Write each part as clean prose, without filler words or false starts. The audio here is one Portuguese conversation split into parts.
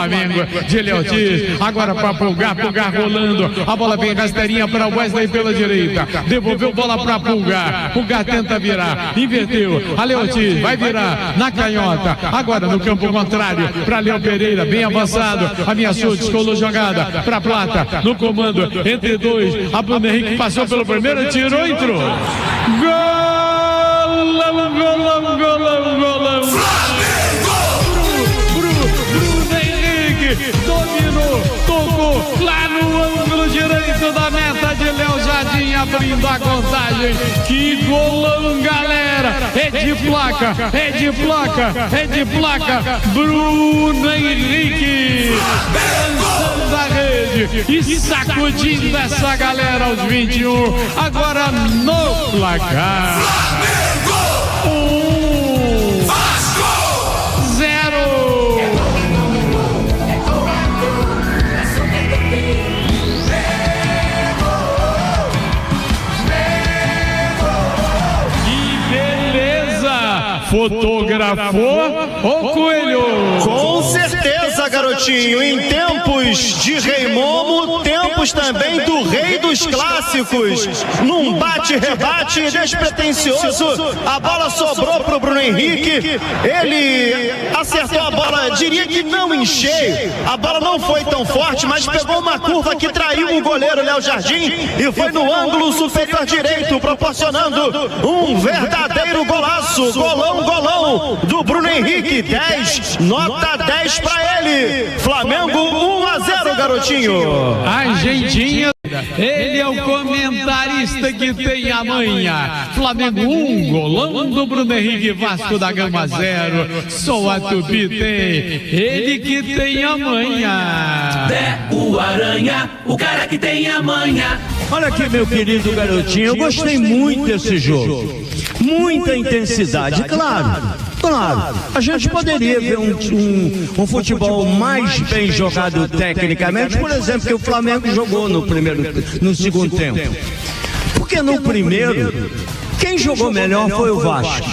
Flamengo, de Léo Ortiz, agora para Pulgar rolando, a bola vem rasteirinha para Wesley pela direita, devolveu bola para Pulgar tenta virar, inverteu, a Léo Ortiz vai virar na canhota, agora no campo contrário, para Léo Pereira, bem avançado, ameaçou, descolou jogada para Plata, no comando, entre dois, a Bruno Henrique passou pelo primeiro, tirou, entrou. Golão! Bruno Henrique dominou, tocou lá no ângulo direito da meta de Léo Jardim, abrindo a contagem. Que golão, galera! É de placa. Bruno Henrique lançando a rede e sacudindo essa galera aos 21. Agora no placar. 0. Fotografou ou Coelho? Com certeza, garotinho. Em tempos de Rei Momo, tempos também do rei dos clássicos. Num bate-rebate despretensioso, a bola sobrou pro Bruno Henrique. Ele acertou a bola, diria que não em cheio. A bola não foi tão forte, mas pegou uma curva que traiu o goleiro Léo Jardim e foi no ângulo superior direito, proporcionando um verdadeiro golaço. Golão do Bruno Henrique, 10, nota 10 para ele. Flamengo 1-0, garotinho. Agendinha. Ele é o comentarista que tem a manha. Flamengo 1, golão do Bruno Henrique, Vasco da Gama 0. Só a Tupi tem. Ele que tem a manha. O Aranha, o cara que tem a manha. Olha aqui, meu querido garotinho, eu gostei muito desse jogo. Muita intensidade, claro. A gente poderia ver um futebol mais bem jogado tecnicamente, por exemplo, que o Flamengo jogou no segundo tempo. Porque no primeiro, quem jogou melhor foi o Vasco.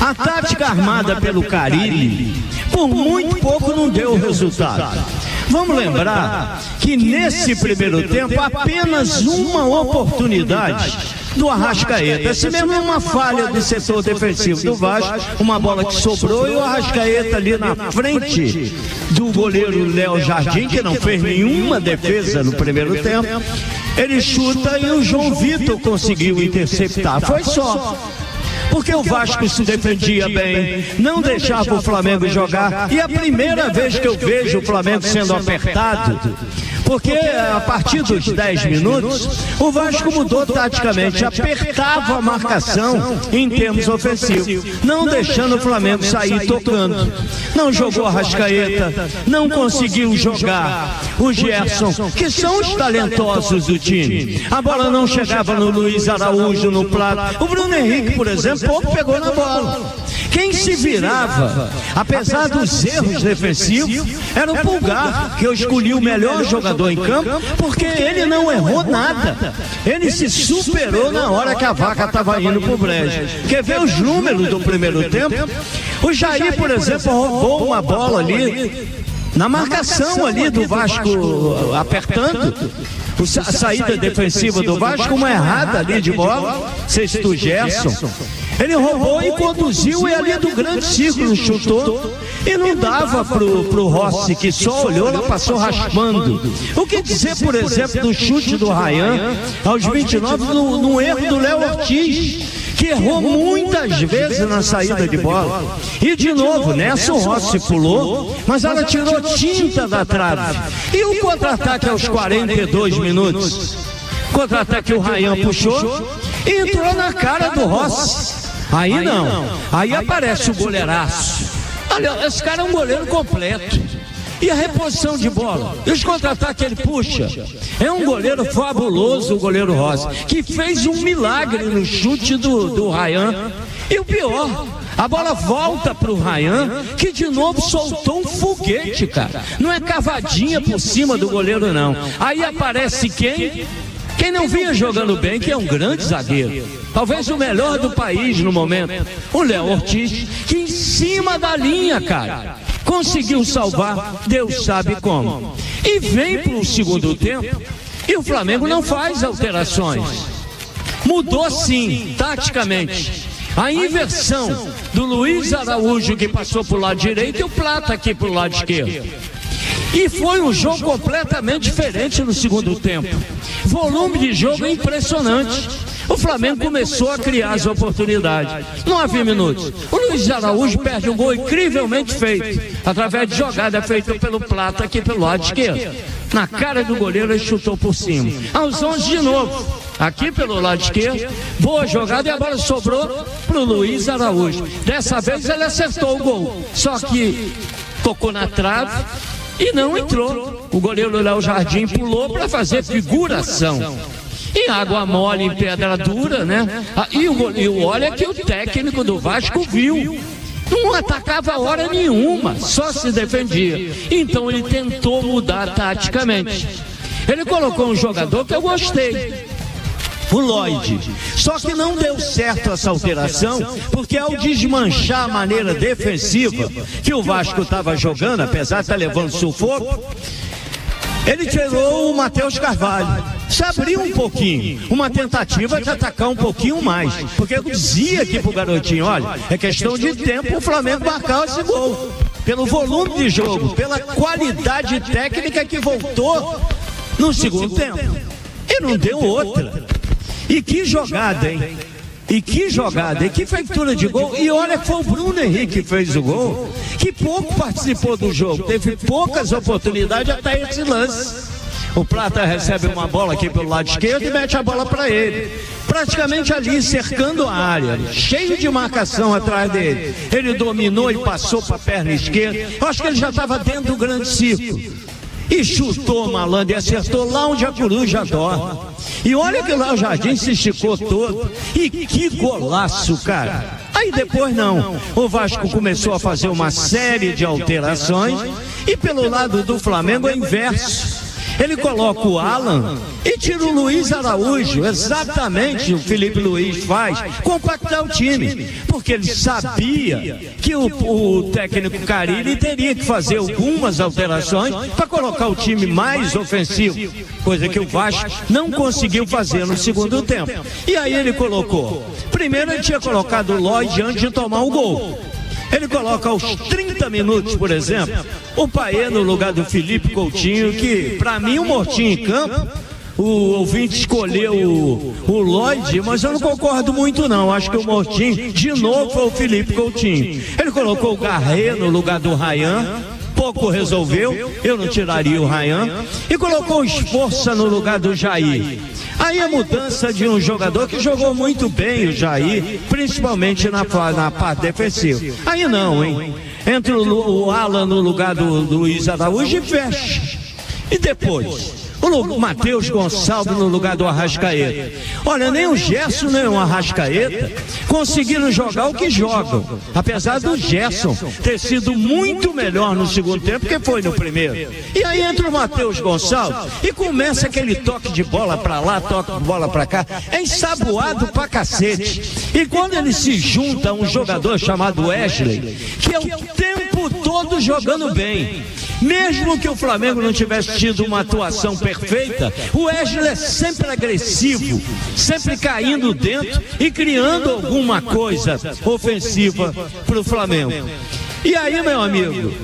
A tática armada pelo Carille, por muito pouco não deu resultado. Vamos lembrar que nesse primeiro tempo, apenas uma oportunidade do Arrascaeta. Essa mesmo é uma falha do setor defensivo do Vasco, uma bola que sobrou e o Arrascaeta ali na frente do goleiro Léo Jardim, que não fez nenhuma defesa no primeiro tempo. Ele chuta e o João Vitor conseguiu interceptar. Foi só. Porque o Vasco se defendia bem, não deixava o Flamengo jogar. E a primeira vez que eu vejo o Flamengo sendo apertado, porque a partir dos 10 minutos, o Vasco mudou taticamente, apertava a marcação em termos ofensivos, não deixando o Flamengo sair tocando. Não jogou a Arrascaeta, não conseguiu jogar o Gerson, que são os talentosos do time. A bola não chegava no Luiz Araújo, no Plata. O Bruno Henrique, por exemplo, pouco pegou na bola. Quem se virava, apesar dos erros defensivos, era o Pulgar, que eu escolhi o melhor jogador em campo, porque ele não errou nada. Ele se superou na hora que a vaca estava indo pro brejo. Quer ver os números do primeiro tempo? O Jair, por exemplo, roubou uma bola ali, na marcação ali do Vasco, apertando. A saída defensiva do Vasco, uma errada ali de bola, sexto Gerson. Ele roubou e conduziu, e ali do grande círculo chutou. E não dava pro Rossi, que só olhou, ela passou raspando. O que dizer, por exemplo, do chute do Ryan aos 29, no erro do Léo Ortiz, que errou muitas vezes na saída de bola. E de novo, nessa o Rossi pulou, mas ela tirou tinta da trave. E o contra-ataque aos 42 minutos? Contra-ataque o Ryan puxou e entrou na cara do Rossi. Aí não, aí aparece o goleiraço. Olha, esse cara é um goleiro completo. E a reposição de bola? E os contra-ataques ele puxa? É um goleiro fabuloso, o goleiro Rossi, que fez um milagre no chute do Ryan. E o pior, a bola volta pro Ryan, que de novo soltou um foguete, cara. Não é cavadinha por cima do goleiro, não. Aí aparece quem? Quem não vinha jogando bem, que é um grande zagueiro, talvez o melhor do país no momento, o Léo Ortiz, que em cima da linha, cara, conseguiu salvar, Deus sabe como. E vem para o segundo tempo e o Flamengo não faz alterações. Mudou sim, taticamente. A inversão do Luiz Araújo, que passou para o lado direito, e o Plata aqui para o lado esquerdo. E foi um jogo completamente diferente no segundo tempo. Volume de jogo impressionante. O Flamengo começou a criar as oportunidades. 9 minutos. O Luiz Araújo perde um gol incrivelmente feito, através de jogada feita pelo Plata aqui pelo lado esquerdo. Na cara do goleiro, ele chutou por cima. Aos 11 de novo, aqui pelo lado esquerdo, boa jogada e a bola sobrou para o Luiz Araújo. Dessa vez ele acertou o gol, só que tocou na trave e não entrou. O goleiro Léo Jardim pulou para fazer figuração. Em água mole, em pedra dura, né? E olha que o técnico do Vasco viu. Não atacava hora nenhuma, só se defendia. Então ele tentou mudar taticamente. Ele colocou um jogador que eu gostei, o Lloyd. Só que não deu certo essa alteração, porque ao desmanchar a maneira defensiva que o Vasco estava jogando, apesar de estar levando sufoco, ele tirou o Matheus Carvalho. Se abriu um pouquinho, uma tentativa de atacar um pouquinho mais, porque eu dizia aqui pro garotinho, olha, é questão de tempo o Flamengo marcar esse gol, pelo volume de jogo, pela qualidade técnica que voltou no segundo tempo, e não deu outra. E que jogada, hein? E que jogada, e que feitura de gol. E olha que foi o Bruno Henrique que fez o gol, que pouco participou do jogo, teve poucas oportunidades até esse lance. O Plata recebe uma bola aqui pelo lado esquerdo e mete a bola para ele, praticamente ali cercando a área, cheio de marcação atrás dele. Ele dominou e passou para a perna esquerda. Eu acho que ele já estava dentro do grande círculo e chutou, malandro, e acertou lá onde a coruja dorme. E olha que lá o Jardim se esticou todo. E que golaço, cara. Aí depois não, o Vasco começou a fazer uma série de alterações, e pelo lado do Flamengo é inverso. Ele coloca o Alan e tira o Luiz Araújo, exatamente o Felipe Luiz faz, compactar o time, porque ele sabia que o técnico Carille teria que fazer algumas alterações para colocar o time mais ofensivo, coisa que o Vasco não conseguiu fazer no segundo tempo. E aí ele colocou, primeiro ele tinha colocado o Lloyd antes de tomar o gol. Ele coloca aos 30 minutos, por exemplo, o Paê no lugar do Felipe Coutinho, que para mim o mortinho em campo. O ouvinte escolheu o Lloyd, mas eu não concordo muito não. Acho que o mortinho de novo foi o Felipe Coutinho. Ele colocou o Garré no lugar do Ryan, pouco resolveu, eu não tiraria o Ryan, e colocou o Esforça no lugar do Jair. Aí a mudança de um jogador que jogou muito bem, o Jair, principalmente na parte defensiva. Aí não, hein? Entra o Alan no lugar do Luiz Araújo e fecha. E depois o Matheus Gonçalves no lugar do Arrascaeta. Olha, nem o Gerson nem o Arrascaeta conseguiram jogar o que jogam, apesar do Gerson ter sido muito melhor no segundo tempo que foi no primeiro. E aí entra o Matheus Gonçalves e começa aquele toque de bola pra lá, toque de bola pra cá, é ensaboado pra cacete. E quando ele se junta a um jogador chamado Wesley, que é o tempo todo jogando bem, mesmo que o Flamengo não tivesse tido uma atuação perfeita, o Wesley é sempre agressivo, sempre caindo dentro e criando alguma coisa ofensiva para o Flamengo. E aí, meu amigo,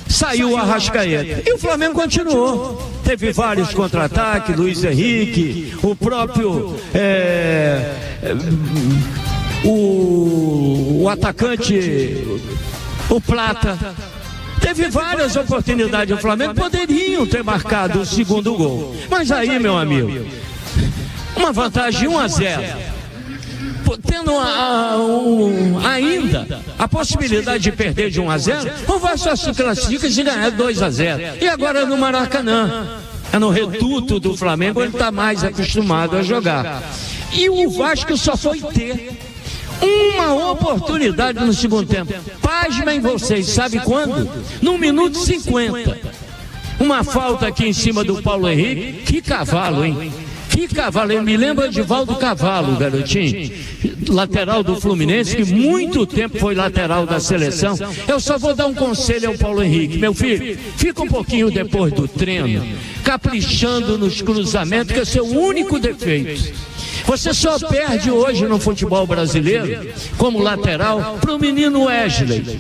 saiu o Arrascaeta e o Flamengo continuou. Teve vários contra-ataques, Luiz Henrique, o próprio o atacante, o Plata. Teve várias oportunidades, o Flamengo poderiam ter marcado o segundo gol. Mas aí, meu amigo, uma vantagem 1-0, tendo ainda a possibilidade de perder de 1-0, o Vasco só se classifica se ganhar 2-0. E agora no Maracanã, é no reduto do Flamengo, ele está mais acostumado a jogar. E o Vasco só foi ter uma oportunidade no segundo tempo. Pasmem vocês, sabe quando? No minuto 50. Uma falta aqui em cima do Paulo Henrique. Que cavalo, hein? Que cavalo, me lembra de Valdo Cavalo, garotinho, lateral do Fluminense, que muito tempo foi lateral da seleção. Eu só vou dar um conselho ao Paulo Henrique: meu filho, fica um pouquinho depois do treino, caprichando nos cruzamentos, que é o seu único defeito. Você só perde hoje no futebol brasileiro, como lateral, para o menino Wesley,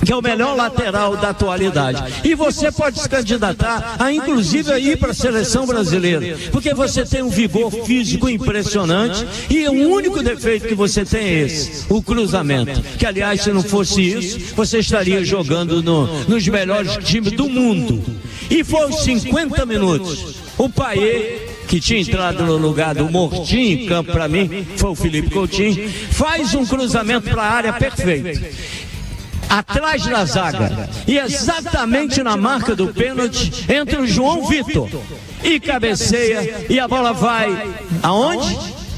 que é o melhor lateral da atualidade. E você pode se candidatar a, inclusive, a ir para a seleção brasileira, porque você tem um vigor físico impressionante, e o único defeito que você tem é esse, o cruzamento. Que, aliás, se não fosse isso, você estaria jogando nos melhores times do mundo. E foram 50 minutos. O Payet, que tinha entrado no lugar do Mortinho em campo para mim, foi o Felipe Coutinho, faz um cruzamento para a área perfeito, atrás da zaga, e exatamente na marca do pênalti entra o João Vitor e cabeceia, e a bola vai aonde?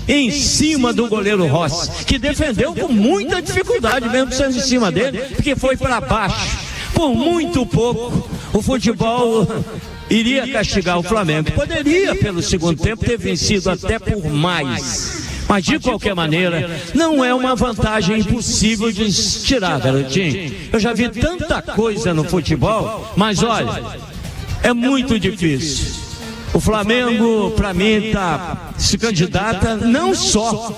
Em cima do goleiro Rossi, que defendeu com muita dificuldade, mesmo sendo em cima dele, porque foi para baixo. Por muito pouco o futebol iria castigar o Flamengo. Poderia, pelo segundo tempo, ter vencido até por mais. Mas, de qualquer maneira, não é uma vantagem impossível de se tirar, garotinho. Eu já vi tanta coisa no futebol, mas olha, é muito difícil. O Flamengo, para mim, se candidata não só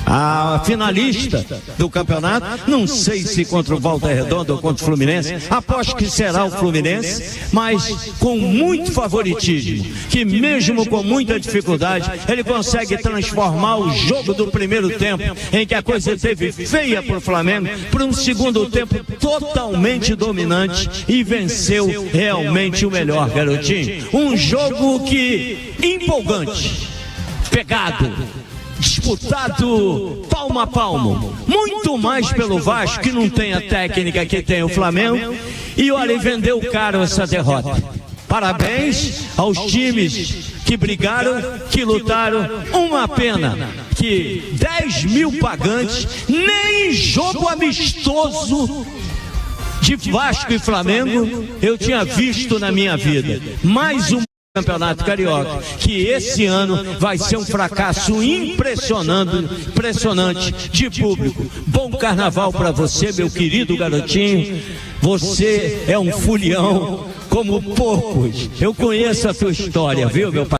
a finalista do campeonato, não sei se contra o Volta Redonda ou contra o Fluminense, aposto que será o Fluminense, mas com muito favoritismo, que mesmo com muita dificuldade, ele consegue transformar o jogo do primeiro tempo, em que a coisa esteve feia para o Flamengo, para um segundo tempo totalmente dominante, e venceu realmente o melhor, garotinho. Um jogo que empolgante, pegado, disputado palmo a palmo, muito mais pelo Vasco, que não tem a técnica que tem o Flamengo, e olha, vendeu caro essa derrota. Parabéns aos times que brigaram, que lutaram. Uma pena que 10 mil pagantes, nem jogo amistoso de Vasco e Flamengo eu tinha visto na minha vida. Mais um Campeonato Carioca, que esse ano vai ser um fracasso impressionante de público. Bom carnaval para você, meu querido garotinho. Você é um fulião como poucos. Eu conheço a tua história, viu, meu pai?